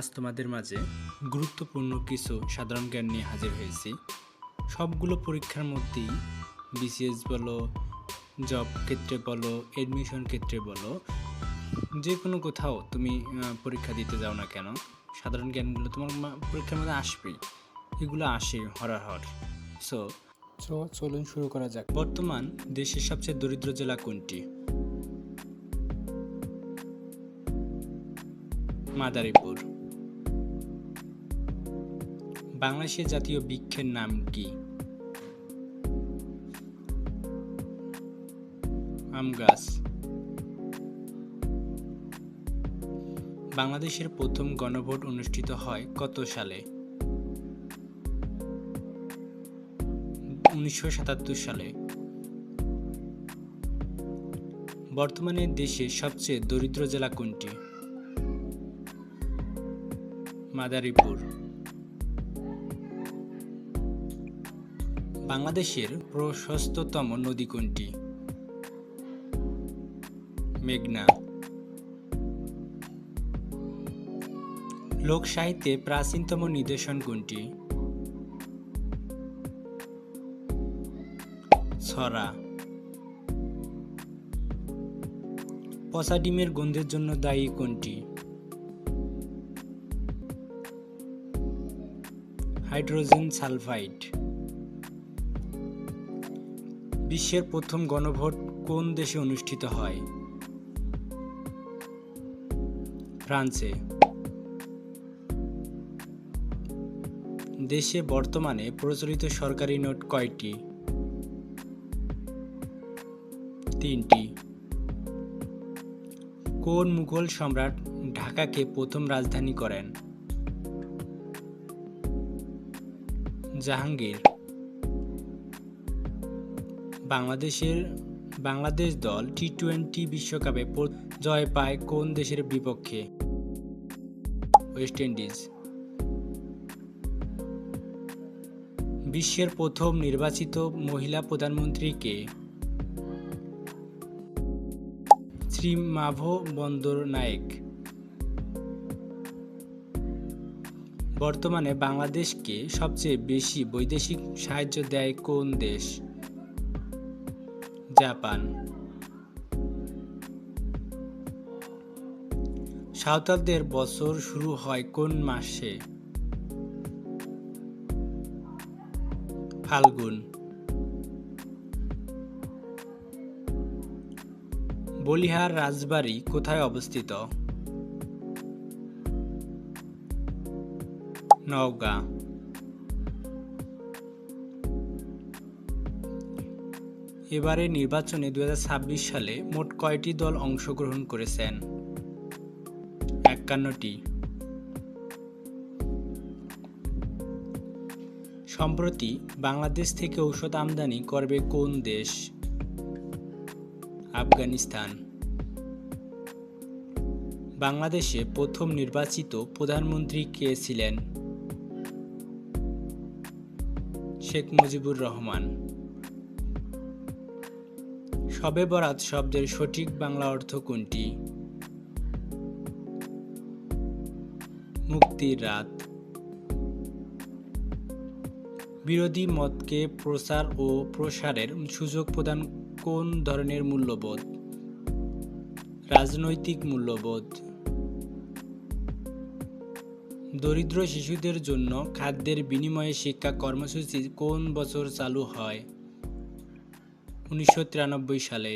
আজ তোমাদের মাঝে গুরুত্বপূর্ণ কিছু সাধারণ জ্ঞান নিয়ে হাজির হয়েছি। সবগুলো পরীক্ষার মধ্যেই বিসিএস বলো, জব ক্ষেত্রে বলো, এডমিশন ক্ষেত্রে বলো, যে কোনো কোথাও তুমি পরীক্ষা দিতে যাও না কেন, সাধারণ জ্ঞানগুলো তোমার পরীক্ষার মধ্যে আসবেই। এগুলো আসে হরাহর। সো চলুন শুরু করা যাক। বর্তমান দেশের সবচেয়ে দরিদ্র জেলা কোনটি? মাদারীপুর। বাংলাদেশের জাতীয় বৃক্ষের নাম কি? আম গাছ। বাংলাদেশের প্রথম গণভোট অনুষ্ঠিত হয় কত সালে? 1977 সালে। বর্তমানে দেশের সবচেয়ে দরিদ্র জেলা কোনটি? মাদারীপুর। বাংলাদেশের প্রশস্ততম নদী কোনটি? মেঘনা। লোক সাহিত্যে প্রাচীনতম নিদর্শন কোনটি? ছড়া। পচা ডিমের গন্ধের জন্য দায়ী কোনটি? Hydrogen sulphide. বিশ্বের প্রথম গণভোট কোন দেশে অনুষ্ঠিত হয়? ফ্রান্সে। দেশে বর্তমানে প্রচলিত সরকারি নোট কয়টি? 3টি। কোন মুঘল সম্রাট ঢাকাকে প্রথম রাজধানী করেন? জাহাঙ্গীর। বাংলাদেশ দল টি-20 বিশ্বকাপে জয় পায় কোন দেশের বিপক্ষে? West Indies. বিশ্বের প্রথম নির্বাচিত মহিলা প্রধানমন্ত্রী কে? শ্রী মাভো বন্দরনায়েক। বর্তমানে বাংলাদেশকে সবচেয়ে বেশি বৈদেশিক সাহায্য দেয় কোন দেশ? জাপান। সাঁওতালদের বছর শুরু হয় কোন মাসে? ফাল্গুন। বলিহার রাজবাড়ী কোথায় অবস্থিত? নওগাঁ। এবারে নির্বাচনে 2026 সালে মোট কয়টি দল অংশগ্রহণ করেছেন? 51টি। সম্প্রতি বাংলাদেশ থেকে ঔষধ আমদানি করবে কোন দেশ? আফগানিস্তান। বাংলাদেশে প্রথম নির্বাচিত প্রধানমন্ত্রী কে ছিলেন? শেখ মুজিবুর রহমান। শবে বরাত শব্দের সঠিক বাংলা অর্থ কোনটি? মুক্তির রাত। বিরোধী মতকে প্রচার ও প্রসারের সুযোগ প্রদান কোন ধরনের মূল্যবোধ? রাজনৈতিক মূল্যবোধ। দরিদ্র শিশুদের জন্য খাদ্যের বিনিময়ে শিক্ষা কর্মসূচি কোন বছর চালু হয়? 1993 সালে।